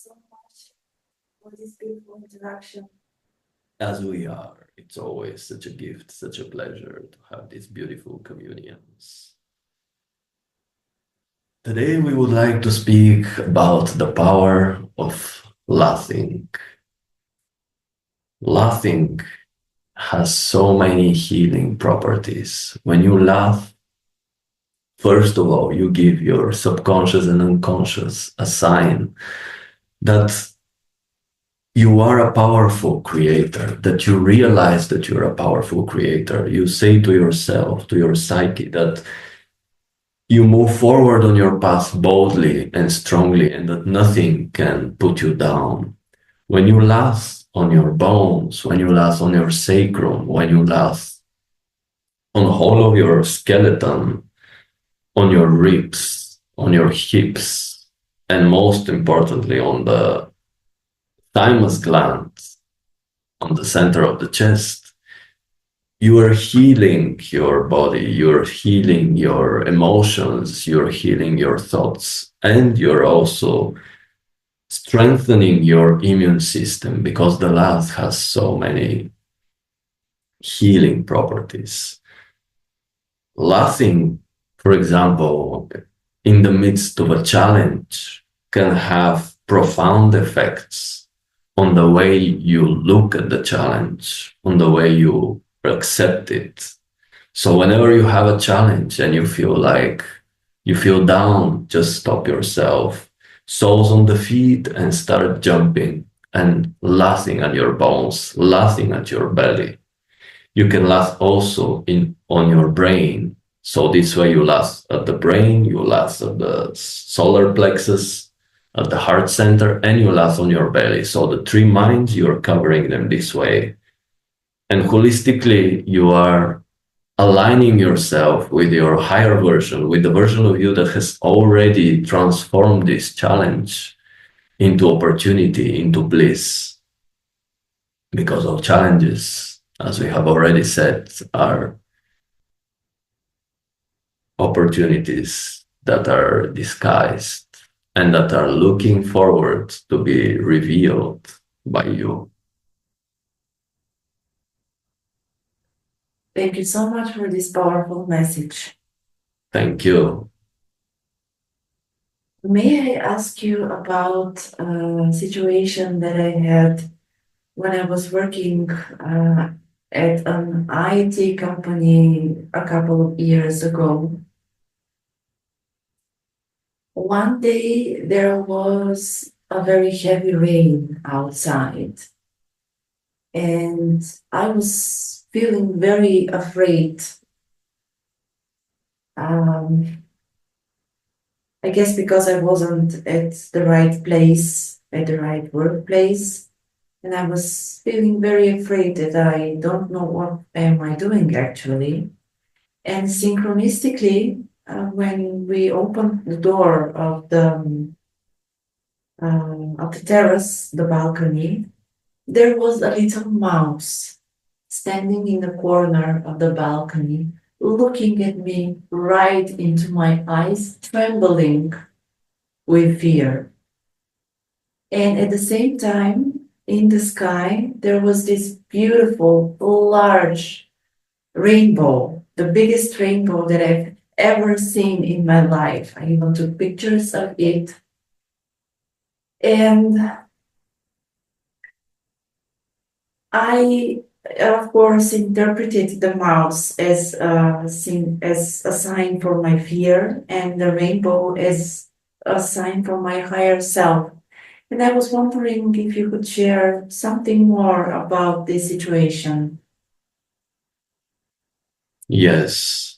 so much for this beautiful interaction. As we are, it's always such a gift, such a pleasure to have these beautiful communions. Today we would like to speak about the power of laughing. Laughing has so many healing properties. When you laugh, first of all, you give your subconscious and unconscious a sign that you are a powerful creator, that you realize that you're a powerful creator. You say to yourself, to your psyche, that you move forward on your path boldly and strongly, and that nothing can put you down. When you laugh on your bones, when you laugh on your sacrum, when you laugh on the whole of your skeleton, on your ribs, on your hips, and most importantly, on the thymus gland, on the center of the chest, you are healing your body, you're healing your emotions, you're healing your thoughts, and you're also strengthening your immune system, because the laugh has so many healing properties. Laughing, for example, in the midst of a challenge can have profound effects on the way you look at the challenge, on the way you accept it. So whenever you have a challenge and you feel like you feel down, just stop yourself, soles on the feet, and start jumping and laughing at your bones, laughing at your belly. You can laugh also on your brain. So this way you laugh at the brain, you laugh at the solar plexus, at the heart center, and you laugh on your belly. So the three minds, you're covering them this way. And holistically, you are aligning yourself with your higher version, with the version of you that has already transformed this challenge into opportunity, into bliss. Because of challenges, as we have already said, are opportunities that are disguised and that are looking forward to be revealed by you. Thank you so much for this powerful message. Thank you. May I ask you about a situation that I had when I was working at an IT company a couple of years ago? One day there was a very heavy rain outside, and I was feeling very afraid. I guess because I wasn't at the right place, at the right workplace, and I was feeling very afraid that I don't know what am I doing actually. And synchronistically, when we opened the door of the terrace, the balcony, there was a little mouse standing in the corner of the balcony, looking at me right into my eyes, trembling with fear. And at the same time, in the sky, there was this beautiful, large rainbow, the biggest rainbow that I've ever seen in my life. I even took pictures of it. And I, of course, interpreted the mouse as a sign for my fear, and the rainbow as a sign for my higher self. And I was wondering if you could share something more about this situation. Yes.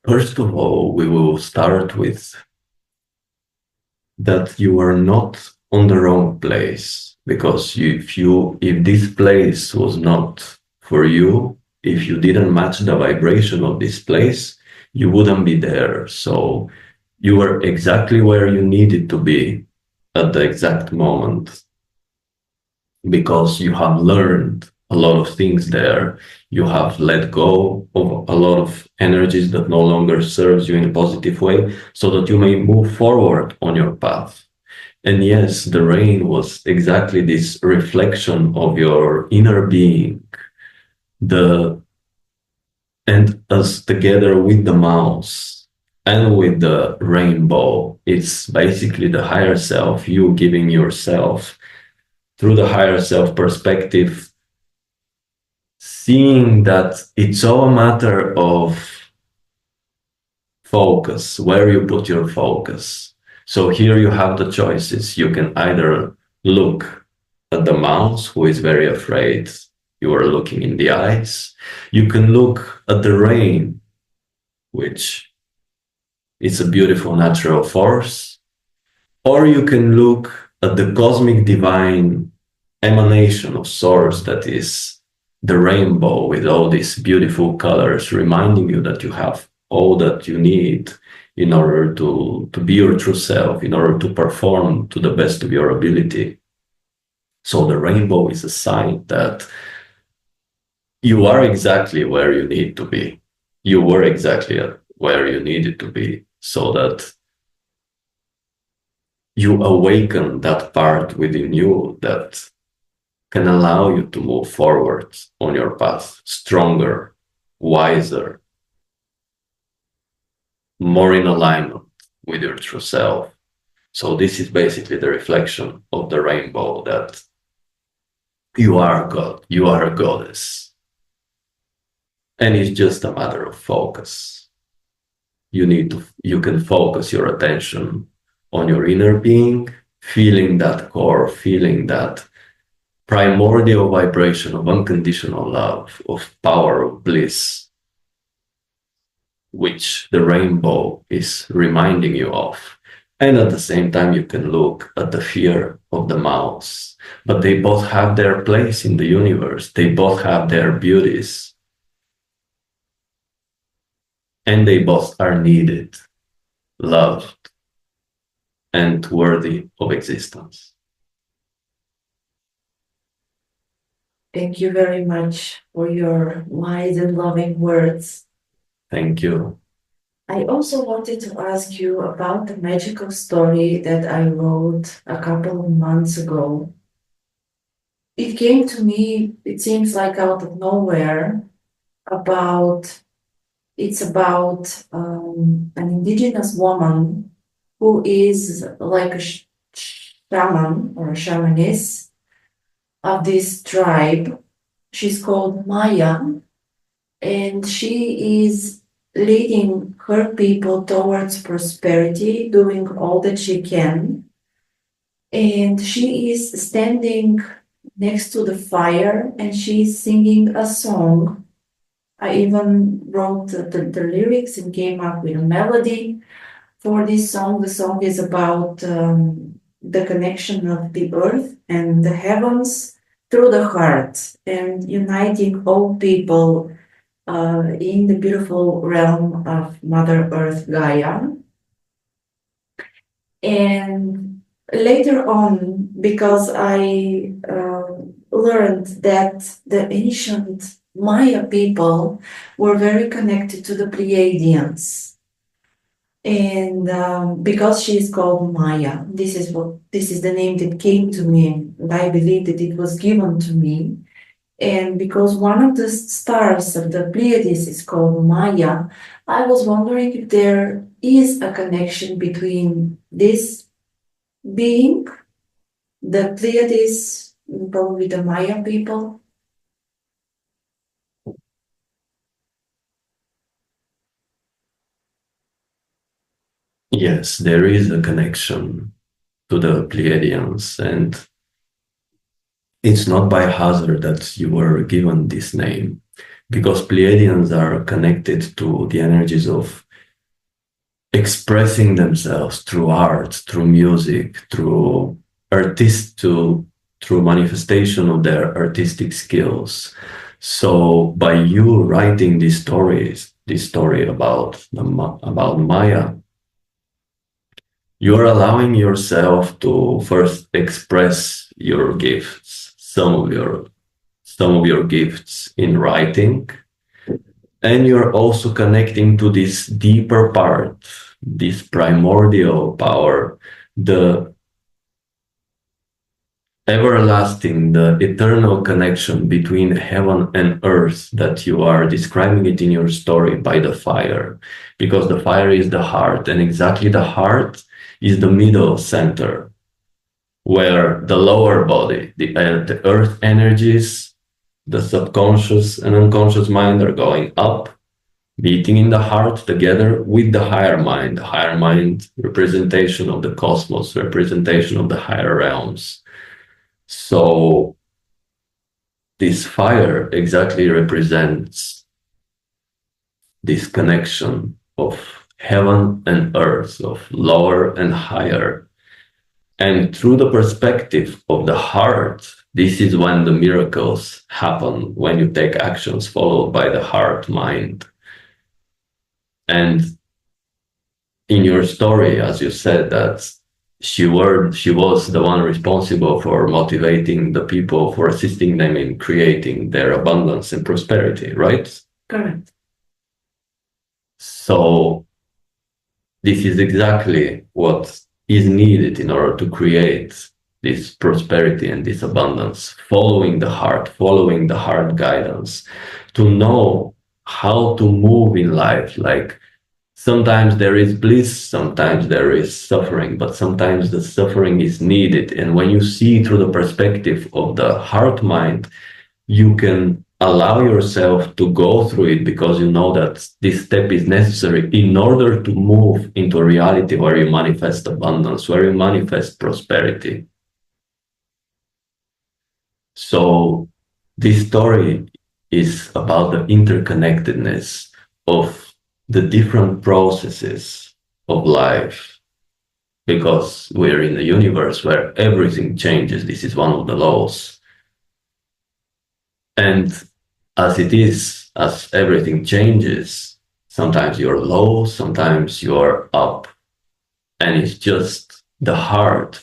First of all, we will start with that you are not on the wrong place, because if this place was not for you, if you didn't match the vibration of this place, you wouldn't be there. So you were exactly where you needed to be at the exact moment, because you have learned a lot of things there. You have let go of a lot of energies that no longer serves you in a positive way, so that you may move forward on your path. And yes, the rain was exactly this reflection of your inner being, the and us together with the mouse and with the rainbow. It's basically the higher self, you giving yourself through the higher self perspective, seeing that it's all a matter of focus, where you put your focus. So here you have the choices. You can either look at the mouse who is very afraid, you are looking in the eyes. You can look at the rain, which is a beautiful natural force, or you can look at the cosmic divine emanation of source that is the rainbow with all these beautiful colors, reminding you that you have all that you need in order to be your true self, in order to perform to the best of your ability. So the rainbow is a sign that you are exactly where you need to be. You were exactly where you needed to be, so that you awaken that part within you that can allow you to move forward on your path stronger, wiser, more in alignment with your true self. So this is basically the reflection of the rainbow, that you are God, you are a goddess. And it's just a matter of focus. You can focus your attention on your inner being, feeling that core, feeling that primordial vibration of unconditional love, of power, of bliss, which the rainbow is reminding you of. And at the same time, you can look at the fear of the mouse. But they both have their place in the universe. They both have their beauties. And they both are needed, loved, and worthy of existence. Thank you very much for your wise and loving words. Thank you. I also wanted to ask you about the magical story that I wrote a couple of months ago. It came to me, it seems like out of nowhere, about it's about an indigenous woman who is like a shaman or a shamaness of this tribe. She's called Maya, and she is leading her people towards prosperity, doing all that she can. And she is standing next to the fire and she's singing a song. I even wrote the lyrics and came up with a melody for this song. The song is about the connection of the earth and the heavens through the heart and uniting all people in the beautiful realm of Mother Earth Gaia. And later on, because I learned that the ancient Maya people were very connected to the Pleiadians. And because she is called Maya, this is the name that came to me, and I believe that it was given to me. And because one of the stars of the Pleiades is called Maya, I was wondering if there is a connection between this being, the Pleiades, probably the Maya people. Yes, there is a connection to the Pleiadians, and it's not by hazard that you were given this name, because Pleiadians are connected to the energies of expressing themselves through art, through music, through through manifestation of their artistic skills. So by you writing these stories, this story about about Maya, you're allowing yourself to first express your gifts, some some of your gifts in writing, and you're also connecting to this deeper part, this primordial power, the everlasting, the eternal connection between heaven and earth that you are describing it in your story by the fire, because the fire is the heart, and exactly the heart is the middle center where the lower body, the earth energies, the subconscious and unconscious mind are going up, beating in the heart together with the higher mind representation of the cosmos, representation of the higher realms. So this fire exactly represents this connection of heaven and earth, of lower and higher. And through the perspective of the heart, this is when the miracles happen, when you take actions followed by the heart mind. And in your story, as you said, that she was the one responsible for motivating the people, for assisting them in creating their abundance and prosperity, right? Correct. So this is exactly what is needed in order to create this prosperity and this abundance, following the heart guidance, to know how to move in life. Like sometimes there is bliss, sometimes there is suffering, but sometimes the suffering is needed. And when you see through the perspective of the heart mind, you can allow yourself to go through it because you know that this step is necessary in order to move into a reality where you manifest abundance, where you manifest prosperity. So this story is about the interconnectedness of the different processes of life, because we're in a universe where everything changes. This is one of the laws. And as it is, as everything changes, sometimes you're low, sometimes you're up. And it's just the heart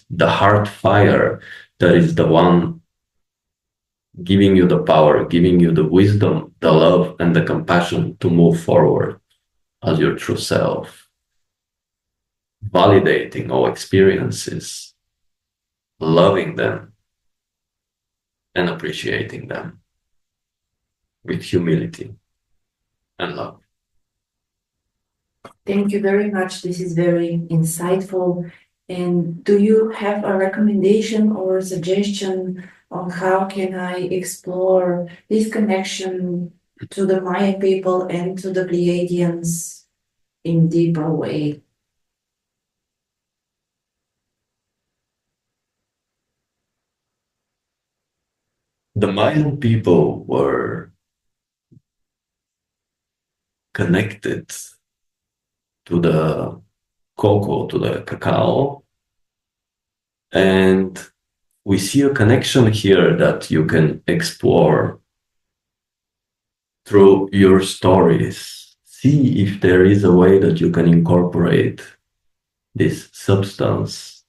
fire, that is the one giving you the power, giving you the wisdom, the love, and the compassion to move forward as your true self, validating all experiences, loving them, and appreciating them with humility and love. Thank you very much. This is very insightful. And do you have a recommendation or suggestion on how can I explore this connection to the Mayan people and to the Pleiadians in deeper way? The Mayan people were connected to the cocoa, to the cacao, and we see a connection here that you can explore through your stories. See if there is a way that you can incorporate this substance.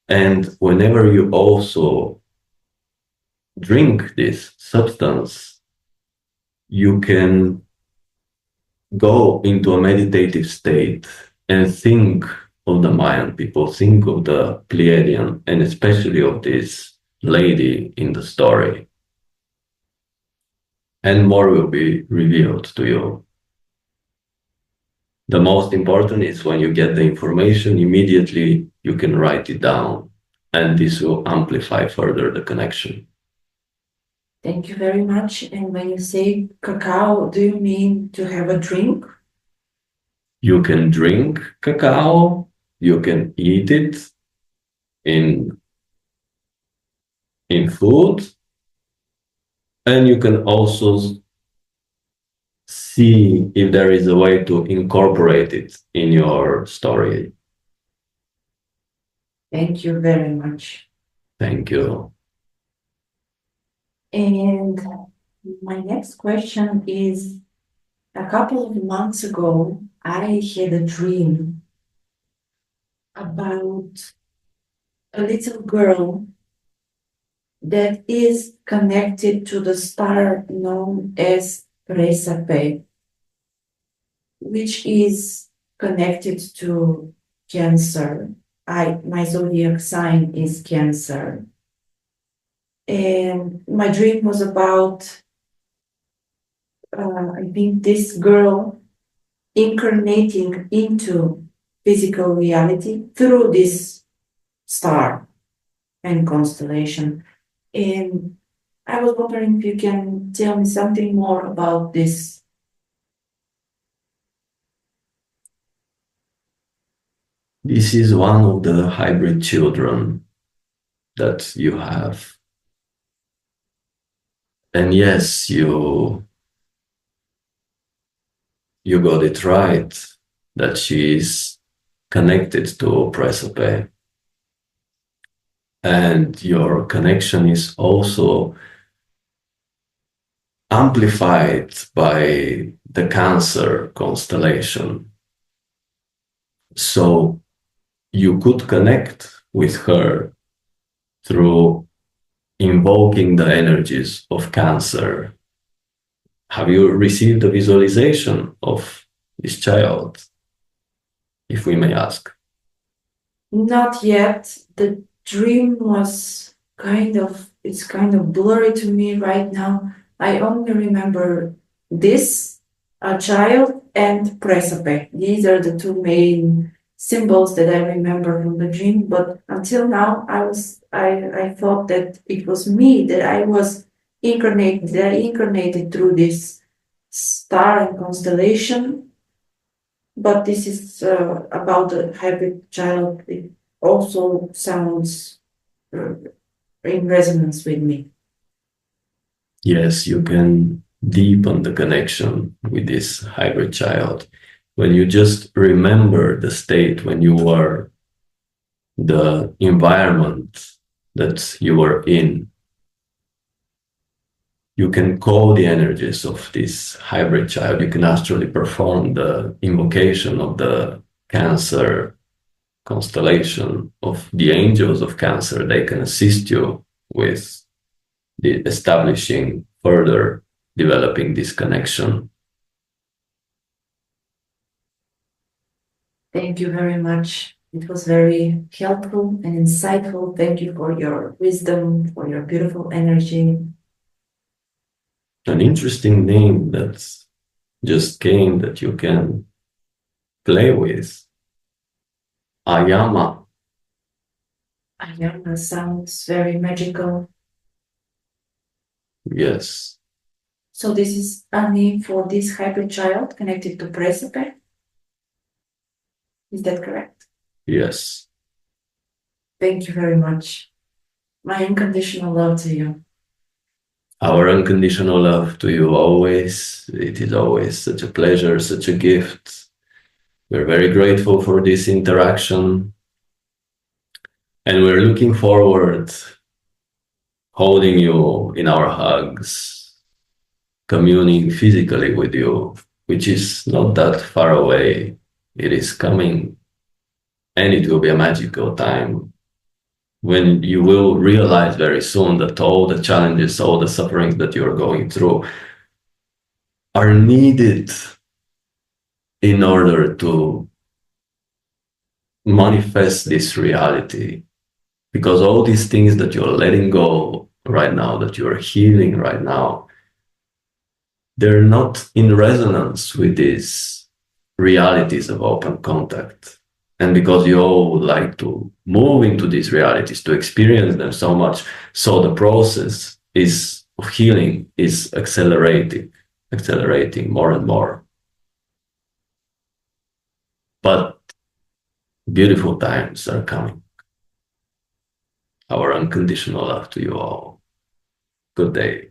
And whenever you also drink this substance, you can go into a meditative state and think of the Mayan people, think of the Pleiadian, and especially of this lady in the story. And more will be revealed to you. The most important is when you get the information, immediately you can write it down, and this will amplify further the connection. Thank you very much. And when you say cacao, do you mean to have a drink? You can drink cacao, you can eat it in food, and you can also see if there is a way to incorporate it in your story. Thank you very much. Thank you. And my next question is, a couple of months ago, I had a dream about a little girl that is connected to the star known as Presape, which is connected to Cancer. My zodiac sign is Cancer. And my dream was about, I think, this girl incarnating into physical reality through this star and constellation. And I was wondering if you can tell me something more about this. This is one of the hybrid children that you have. And yes, you got it right that she is connected to Presope. And your connection is also amplified by the Cancer constellation. So you could connect with her through invoking the energies of Cancer. Have you received a visualization of this child, if we may ask? Not yet. The dream was it's kind of blurry to me right now. I only remember this, a child, and Presope. These are the two main symbols that I remember from the dream. But until now, I thought that it was me, that I incarnated through this star and constellation. But this is about the hybrid child. It also sounds in resonance with me. Yes, you can deepen the connection with this hybrid child when you just remember the state when you were, the environment that you were in. You can call the energies of this hybrid child. You can actually perform the invocation of the Cancer constellation, of the angels of Cancer. They can assist you with the establishing, further developing this connection. Thank you very much. It was very helpful and insightful. Thank you for your wisdom, for your beautiful energy. An interesting name that just came that you can play with. Ayama. Ayana sounds very magical. Yes. So this is a name for this hybrid child connected to Presope. Is that correct? Yes. Thank you very much. My unconditional love to you. Our unconditional love to you always. It is always such a pleasure, such a gift. We're very grateful for this interaction. And we're looking forward holding you in our hugs, communing physically with you, which is not that far away. It is coming, and it will be a magical time when you will realize very soon that all the challenges, all the sufferings that you're going through are needed in order to manifest this reality. Because all these things that you're letting go right now, that you're healing right now, they're not in resonance with these realities of open contact. And because you all would like to move into these realities, to experience them so much, so the process of healing is accelerating more and more. But beautiful times are coming. Our unconditional love to you all. Good day.